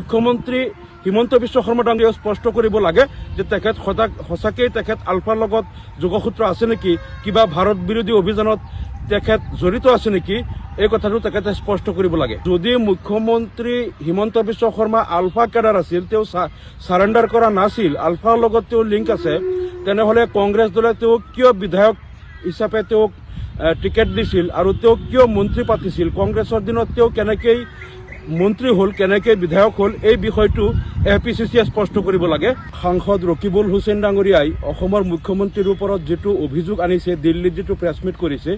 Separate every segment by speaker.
Speaker 1: মুখ্যমন্ত্ৰী হিমন্ত বিশ্ব শৰ্মা ডাঙৰীয়াই স্পষ্ট কৰিব লাগে যে তেখেত সঁচাকেই তেখেত আলফাৰ লগত যোগসূত্ৰ আছে নেকি, কিবা ভাৰত বিৰোধী অভিযানত তেখেত জড়িত আছে নেকি, এই কথাটো তেখেতে স্পষ্ট কৰিব লাগে। যদি মুখ্যমন্ত্ৰী হিমন্ত বিশ্ব শৰ্মা আলফা কেডাৰ আছিল, তেওঁ সাৰেণ্ডাৰ কৰা নাছিল, আলফাৰ লগত তেওঁ লিংক আছে, তেনেহলে কংগ্ৰেছ দলে তেওঁক কিয় বিধায়ক হিচাপে তেওঁক টিকেট দিছিল আৰু তেওঁক কিয় মন্ত্ৰী পাতিছিল, কংগ্ৰেছৰ দিনত তেওঁ কেনেকৈ মন্ত্ৰী হল, কেনেকৈ বিধায়ক হল, এই বিষয়টো এপিচিচিয়ে স্পষ্ট কৰিব লাগে। সাংসদ ৰকিবুল হুছেইন ডাঙৰীয়াই অসমৰ মুখ্যমন্ত্ৰীৰ ওপৰত যিটো অভিযোগ আনিছে, দিল্লীত যিটো প্ৰেছ মিট কৰিছে,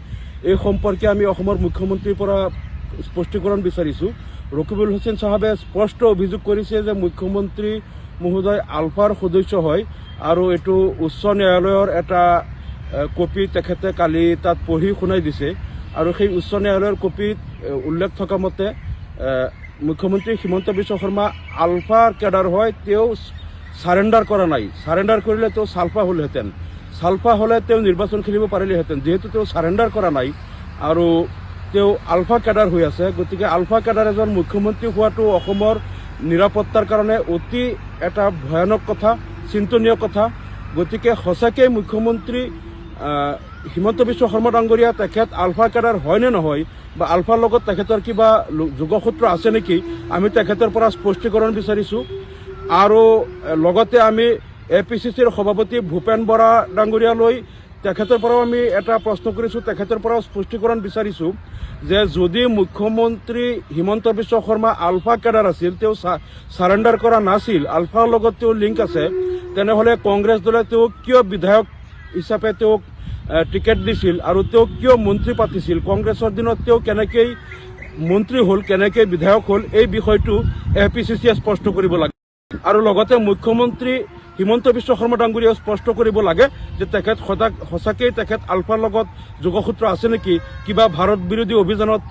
Speaker 1: এই সম্পৰ্কে আমি অসমৰ মুখ্যমন্ত্ৰীৰ পৰা স্পষ্টীকৰণ বিচাৰিছোঁ। ৰকিবুল হুছেইন চাহাবে স্পষ্ট অভিযোগ কৰিছে যে মুখ্যমন্ত্ৰী মহোদয় আলফাৰ সদস্য হয় আৰু এইটো উচ্চ ন্যায়ালয়ৰ এটা কপি তেখেতে কালি তাত পঢ়ি শুনাই দিছে আৰু সেই উচ্চ ন্যায়ালয়ৰ কপিত উল্লেখ থকা মতে মুখ্যমন্ত্ৰী হিমন্ত বিশ্ব শৰ্মা আলফাৰ কেডাৰ হয়, তেওঁ সাৰেণ্ডাৰ কৰা নাই। সাৰেণ্ডাৰ কৰিলে তেওঁ সালফা হ'লহেঁতেন, সালফা হ'লে তেওঁ নিৰ্বাচন খেলিব পাৰিলেহেঁতেন। যিহেতু তেওঁ সাৰেণ্ডাৰ কৰা নাই আৰু তেওঁ আলফা কেডাৰ হৈ আছে, গতিকে আলফা কেডাৰ এজন মুখ্যমন্ত্ৰী হোৱাটো অসমৰ নিৰাপত্তাৰ কাৰণে অতি এটা ভয়ানক কথা, চিন্তনীয় কথা। গতিকে সঁচাকৈ মুখ্যমন্ত্ৰী হিমন্ত বিশ্ব শৰ্মা ডাঙৰীয়া তেখেত আলফা কেডাৰ হয় নে নহয়, বা আলফাৰ লগত তেখেতৰ কিবা যোগসূত্ৰ আছে নেকি, আমি তেখেতৰ পৰা স্পষ্টীকৰণ বিচাৰিছোঁ। আৰু লগতে আমি এপিচিচিৰ সভাপতি ভূপেন বৰা ডাঙৰীয়ালৈ তেখেতৰ পৰাও আমি এটা প্ৰশ্ন কৰিছোঁ, তেখেতৰ পৰাও স্পষ্টীকৰণ বিচাৰিছোঁ যে যদি মুখ্যমন্ত্ৰী হিমন্ত বিশ্ব শৰ্মা আলফা কেডাৰ আছিল, তেওঁ সাৰেণ্ডাৰ কৰা নাছিল, আলফাৰ লগত তেওঁ লিংক আছে, তেনেহলে কংগ্ৰেছ দলে তেওঁক কিয় বিধায়ক হিচাপে তেওঁক টিকেট দিছিল আৰু তেওঁক কিয় মন্ত্ৰী পাতিছিল, কংগ্ৰেছৰ দিনত তেওঁ কেনেকৈ মন্ত্ৰী হল, কেনেকৈ বিধায়ক হল, এই বিষয়টো এপিচিচিয়ে স্পষ্ট কৰিব লাগে। আৰু লগতে মুখ্যমন্ত্ৰী হিমন্ত বিশ্ব শৰ্মা ডাঙৰীয়াই স্পষ্ট কৰিব লাগে যে তেখেত সঁচাকেই তেখেত আলফাৰ লগত যোগসূত্ৰ আছে নেকি, কিবা ভাৰত বিৰোধী অভিযানত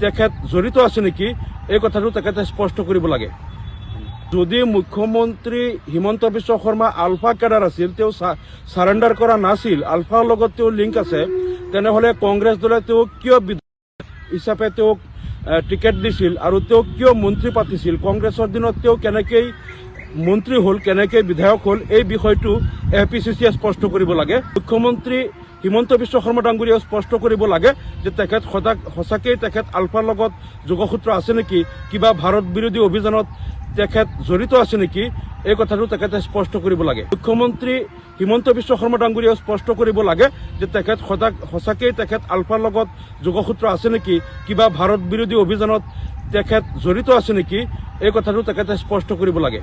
Speaker 1: তেখেত জড়িত আছে নেকি, এই কথাটো তেখেতে স্পষ্ট কৰিব লাগে। যদি মুখ্যমন্ত্ৰী হিমন্ত বিশ্ব শৰ্মা আলফা কেডাৰ আছিল, তেওঁ সাৰেণ্ডাৰ কৰা নাছিল, আলফাৰ লগত তেওঁ লিংক আছে, তেনেহলে কংগ্ৰেছ দলে তেওঁক কিয় বিধায়ক হিচাপে তেওঁক টিকেট দিছিল আৰু তেওঁক কিয় মন্ত্ৰী পাতিছিল, কংগ্ৰেছৰ দিনত তেওঁ কেনেকৈ মন্ত্ৰী হল, কেনেকৈ বিধায়ক হল, এই বিষয়টো এপিচিচিয়ে স্পষ্ট কৰিব লাগে। মুখ্যমন্ত্ৰী হিমন্ত বিশ্ব শৰ্মা ডাঙৰীয়াই স্পষ্ট কৰিব লাগে যে তেখেত সঁচাকেই তেখেত আলফাৰ লগত যোগসূত্ৰ আছে নেকি, কিবা ভাৰত বিৰোধী অভিযানত তেখেত জড়িত আছে নেকি, এই কথাটো তেখেতে স্পষ্ট কৰিব লাগে। মুখ্যমন্ত্ৰী হিমন্ত বিশ্ব শৰ্মা ডাঙৰীয়াই স্পষ্ট কৰিব লাগে যে তেখেত সঁচাকেই তেখেত আলফাৰ লগত যোগসূত্ৰ আছে নেকি, কিবা ভাৰত বিৰোধী অভিযানত তেখেত জড়িত আছে নেকি, এই কথাটো তেখেতে স্পষ্ট কৰিব লাগে।